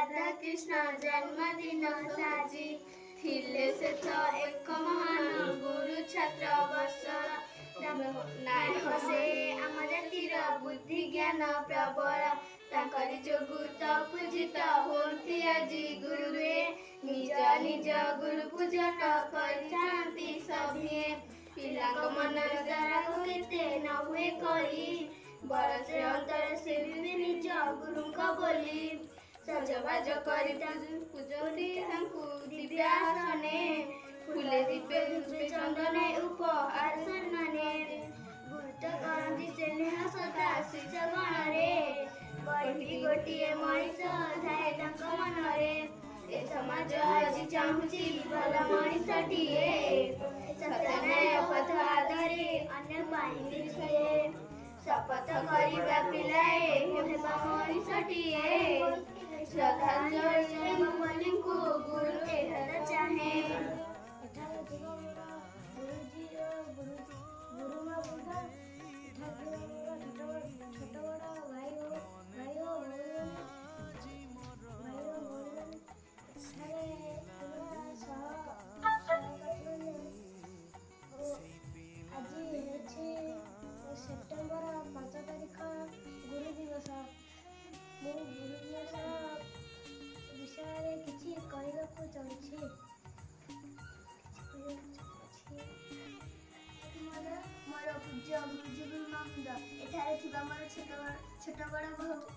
राधा कृष्ण जन्मदिन साजी थिले से तो एक महान गुरु छात्र वर्षर नायक से आम जातिर बुद्धि ज्ञान प्रबल ताकरी जोगु तो पूजित होती आजी गुरुवे निज निज गुरु पूजन करती सभिए पिला मन सारा केते न हुए करी बरसे अंतर से भी निज गुरु को बोली सजबाज करी पूजती दिव्यासने फूले दीपे धूपे चंदने उपहार सम्माने गुरुत्व करती स्नेह सदा शिष्य गणरे बही गोटे मनीष थाए मनरे ए समाज आज चाहूची भल मनीषटीए सत्य पथ आधरे अन्य पाइबे शपथ करवा पिलाए हेबा मनीषटीए श्रद्धांजलि बोली को गुरु एहर चाहे सेप्टेम्बर 5 तारिख गुरु दिवस मु गुरु दिवस विषय किसी कहवाक चाहूँगी मोर पूज्य गुरुजी गुरुनंद एठारे मोर छोट बड़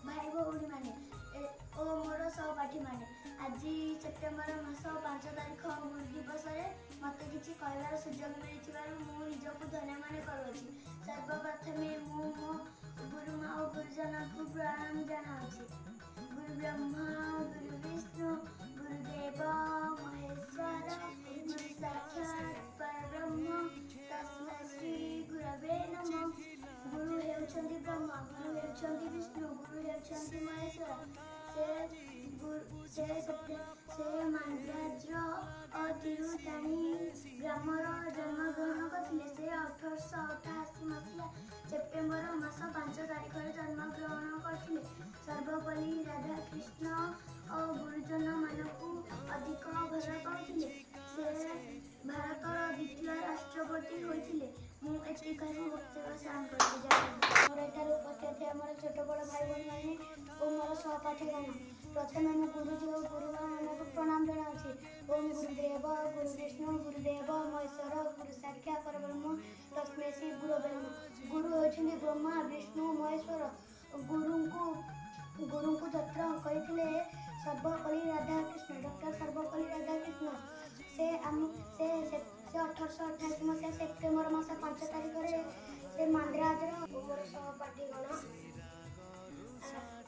भाई भौणी मैंने और मोर सहपाठी मैंने आज सेप्टेम्बर मास 5 तारिख गुरु दिवस मत किसी कहबार सुजोग मिली निजक धन्य मन करुँच सर्वप्रथमे मो गुरुमा और गुरुजन को प्रणाम जनाऊँगी गुरु ब्रह्मा गुरु विष्णु गुरुदेव महेश्वर गुरु साक्षात परब्रह्म तस्मै श्री गुरवे नमः गुरु हेउछन्ति ब्रह्मा गुरु हेउछन्ति विष्णु गुरु हेउछन्ति महेश्वर से मांद्राज्र और तिरुताणी ग्रामर जन्मग्रहण करथिले से 1888 मसीहा सेप्टेम्बर मास 5 तारिख जन्मग्रहण करथिले सर्वपल्ली राधा कृष्ण और गुरुजन मानकु अधिक भल पाउथिले से भारतर द्वितीय राष्ट्रपति होइथिले मु एति कहि वक्तव्य साम करते जाय मोर एठार उपस्थित थे हमर छोट बड़ भाई बहन माने और मोर सहपाठीगण प्रथमे मु गुरुजी और गुरुमा मानकु प्रणाम जनाउछि ओम गुरुदेव गुरु विष्णु गुरुदेव महेश्वर गुरु साक्षात परब्रह्म तस्मै श्री गुरवे नमः गुरु होइछन्ति ब्रह्मा विष्णु महेश्वर गुरुଙ୍କୁ जत्र कहिथिले सर्वपल्ली राधा कृष्ण डॉक्टर सर्वपल्ली राधा कृष्ण से 1888 मसीहा सेप्टेम्बर मास 5 तारिख से मांद्राजर मोर सहपाठीगण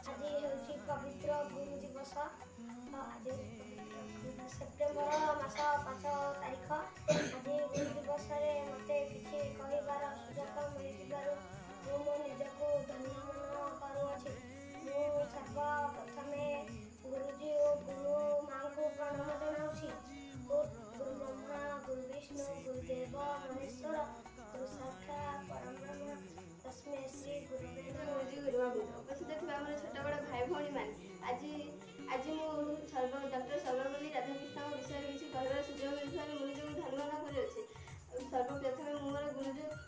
आज ହେଉଛି पवित्र गुरु दिवस आज सेप्टेम्बर मास 5 तारिख आज गुरु दिवस मते किसी कहबार सुजोग मिलिथिबारु मु मो निजको धन्य मन करुछि मु सर्वप्रथमे गुरुजी और गुरु माँ को प्रणाम जनाऊँगी गुरु ब्रह्मा गुरु विष्णु गुरुदेव महेश्वर गुरु साक्षात परब्रह्म तस्मै श्री गुरुवे नमः उपस्थित ଥିବା ଆମର ଛୋଟ ବଡ଼ ଭାଇ ଭଉଣୀ ମାନେ ଆଜି ମୁଁ ଡକ୍ଟର ସର୍ବପଲ୍ଲୀ ରାଧାକୃଷ୍ଣଙ୍କ ବିଷୟରେ କିଛି କହିବାର ସୁଯୋଗ ମିଳିଥିବାରୁ ମୁଁ ନିଜକୁ ଧନ୍ୟବାଦ କରୁଅଛି ସର୍ବପ୍ରଥମେ ମୁଁ ମୋର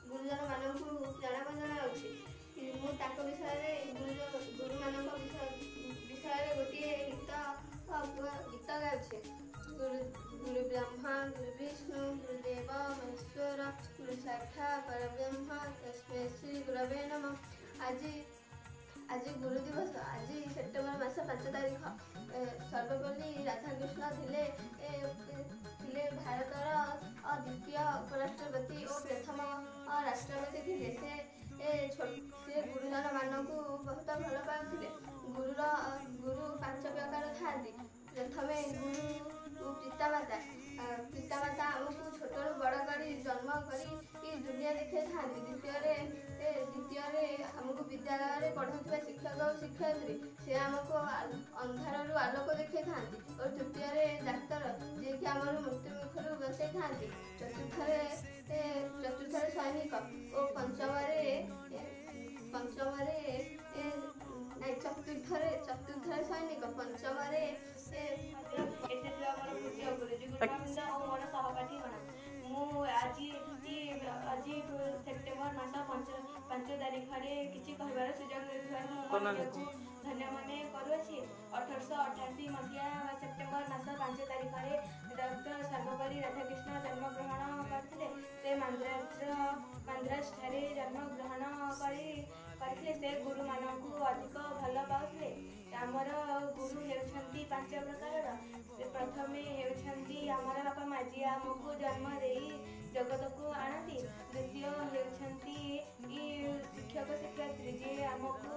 ଗୁରୁଜନ ମାନଙ୍କୁ ପ୍ରଣାମ ଜଣାଉଛି ମୁଁ ତାଙ୍କ ବିଷୟରେ ଗୁରୁମାନଙ୍କ ବିଷୟରେ ଗୋଟିଏ ଗୀତ ଗାଉଛି गुरु ब्रह्मा गुरु विष्णु गुरुदेव महेश्वर गुरु साक्षात परब्रह्म तस्मै श्री गुरवे नमः आज गुरु दिवस आज सेप्टेम्बर मास 5 तारिख सर्वपल्ली राधाकृष्ण थिले भारतर द्वितीय उपराष्ट्रपति और प्रथम राष्ट्रपति थिले से गुरुजन मानकु बहुत भल पाउथिले गुरु 5 प्रकार थांती प्रथमे गुरु पितामाता आमको छोटू बड़ कर जन्म कर दुनिया देखा था द्वितीय आमको विद्यालय पढ़ा शिक्षक और शिक्षयित्री से आमको अंधार आलोक देखा था और तृतीय डाक्तर जी आम मृत्यु मुखर बसई था चतुर्थ सैनिक और चतुर्थ सैनिक पंचम ତାରିଖରେ କିଛି କହିବାର ସୁଯୋଗ ମିଳିଥିବାରୁ ମୁଁ ନିଜକୁ ଧନ୍ୟ ମନେ କରୁଅଛି। 1888 ମସିହା ସେପ୍ଟେମ୍ବର ମାସ 5 ତାରିଖରେ ଡକ୍ଟର ସର୍ବପଲ୍ଲୀ ରାଧାକୃଷ୍ଣ ଜନ୍ମଗ୍ରହଣ କରିଥିଲେ। ସେ ମାନ୍ଦ୍ରାଜଠାରେ ଜନ୍ମଗ୍ରହଣ କରିଥିଲେ। ସେ ଗୁରୁମାନଙ୍କୁ ଅଧିକ ଭଲ ପାଉଥିଲେ। ଆମର ଗୁରୁ ହେଉଛନ୍ତି 5 ପ୍ରକାରର। ସେ ପ୍ରଥମେ ହେଉଛନ୍ତି ଆମର ବାପା ମା, ଯିଏ ଆମକୁ ଜନ୍ମ ଦେଇ ଜଗତକୁ ଆଣନ୍ତି। ଦ୍ୱିତୀୟ ହେଉଛନ୍ତି ଶିକ୍ଷକ ଶିକ୍ଷୟିତ୍ରୀ, ଯିଏ ଆମକୁ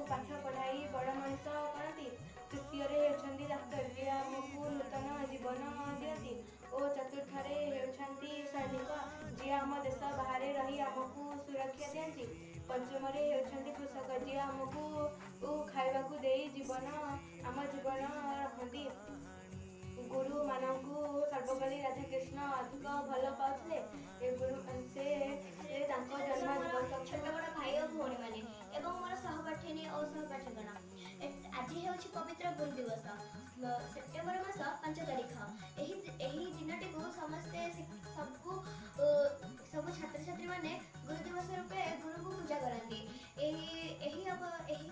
ପାଠ ପଢ଼ାଇ ବଡ଼ ମଣିଷ କରନ୍ତି। ତୃତୀୟରେ ହେଉଛନ୍ତି ଡାକ୍ତର, ଯିଏ ଆମକୁ ନୂତନ ଜୀବନ ଦିଅନ୍ତି। ଓ ଚତୁର୍ଥରେ ହେଉଛନ୍ତି ସୈନିକ, ଯିଏ ଆମ ଦେଶ ବାହାରେ ରହି ଆମକୁ ସୁରକ୍ଷା ଦିଅନ୍ତି। ପଞ୍ଚମରେ ହେଉଛନ୍ତି କୃଷକ, ଯିଏ ଆମକୁ ଖାଇବାକୁ ଦେଇ ଆମ ଜୀବନ ରଖନ୍ତି। ଗୁରୁମାନଙ୍କୁ ସର୍ବପଲ୍ଲୀ ରାଧାକୃଷ୍ଣ ଅଧିକ ଭଲ ପାଉଥିଲେ। ସେ ତାଙ୍କ ଜନ୍ମ ଦିବସକୁ ଛୋଟ ବଡ଼ ଭାଇ ଓ ଭଉଣୀମାନେ ଏବଂ ମୋର ସହପାଠିନୀ ଓ ସହପାଠୀଗଣ, ଆଜି ହେଉଛି ପବିତ୍ର ଗୁରୁ ଦିବସ, ସେପ୍ଟେମ୍ବର ମାସ 5 ତାରିଖ। ଏହି ଦିନଟିକୁ ସବୁ ଛାତ୍ରଛାତ୍ରୀମାନେ ଗୁରୁ ଦିବସ ରୂପେ ଗୁରୁଙ୍କୁ ପୂଜା କରନ୍ତି। ଏହି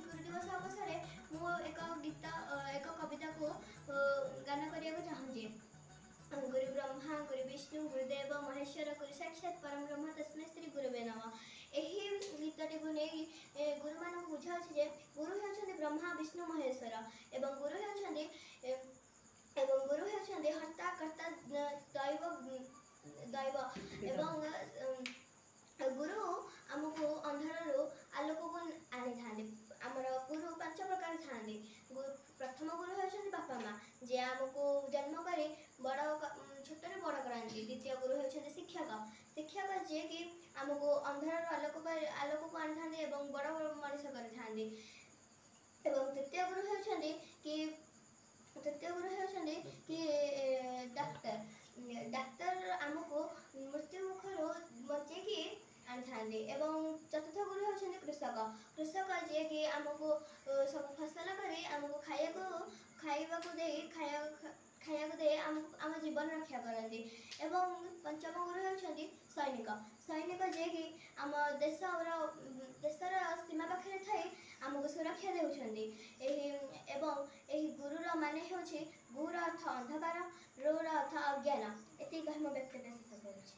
ଗୁରୁ ଦିବସ ଅବସରରେ ମୁଁ ଏକ କବିତାକୁ ଗାନ କରିବାକୁ ଚାହୁଁଛି। ଗୁରୁ ବ୍ରହ୍ମା ଗୁରୁ ବିଷ୍ଣୁ ଗୁରୁଦେବ ମହେଶ୍ୱର ଗୁରୁ ସାକ୍ଷାତ୍ ପରମ ବ୍ରହ୍ମ ତସ୍ମୈ ଶ୍ରୀ ଗୁରବେ ନମଃ। ଏହି ଗୀତଟିକୁ ନେଇ ଗୁରୁମାନଙ୍କୁ ବୁଝାଉଛି ଯେ ଗୁରୁ ହେଉଛନ୍ତି ବ୍ରହ୍ମା ବିଷ୍ଣୁ ମହେଶ୍ୱର ଏବଂ ଗୁରୁ ହେଉଛନ୍ତି ହର୍ତ୍ତା କର୍ତ୍ତା ଦୈବ ଏବଂ ଗୁରୁ ଆମକୁ ଅନ୍ଧାରରୁ ଆଲୋକକୁ ଆଣିଥାନ୍ତି। ଆମର ଗୁରୁ 5 ପ୍ରକାର ଥାନ୍ତି। ପ୍ରଥମ ଗୁରୁ ହେଉଛନ୍ତି ବାପା ମା, ଯିଏ ଆମକୁ ଜନ୍ମ କରି ଛୋଟରୁ ବଡ଼ କରାନ୍ତି। ଦ୍ୱିତୀୟ ଗୁରୁ ହେଉଛନ୍ତି ଶିକ୍ଷକ, ଯିଏକି ଆମକୁ ଅନ୍ଧାରରୁ ଆଲୋକକୁ ଆଣିଥାନ୍ତି ଏବଂ ବଡ଼ ମଣିଷ କରିଥାନ୍ତି। ଏବଂ ତୃତୀୟ ଗୁରୁ ହେଉଛନ୍ତି ଡାକ୍ତର ଆମକୁ ମୃତ୍ୟୁ ମୁଖରୁ ବଞ୍ଚେଇକି ଆଣିଥାନ୍ତି। ଏବଂ ଚତୁର୍ଥ ଗୁରୁ ହେଉଛନ୍ତି କୃଷକ, ଯିଏକି ଆମକୁ ସବୁ ଫସଲ କରି ଆମକୁ ଖାଇବାକୁ ଦେଇ ଆମ ଜୀବନ ରକ୍ଷା କରନ୍ତି। ଏବଂ ପଞ୍ଚମ ଗୁରୁ ହେଉଛନ୍ତି ସୈନିକ, ଯିଏକି ଆମ ଦେଶର ସୀମା ପାଖରେ ଥାଇ ଆମକୁ ସୁରକ୍ଷା ଦେଉଛନ୍ତି। ଏବଂ ଏହି ଗୁରୁର ମାନେ ହେଉଛି ଗୁର ଅର୍ଥ ଅନ୍ଧକାର, ରୁର ଅର୍ଥ ଅଜ୍ଞାନ। ଏତିକି କହି ମୋ ବକ୍ତବ୍ୟ ଶେଷ କରୁଛି।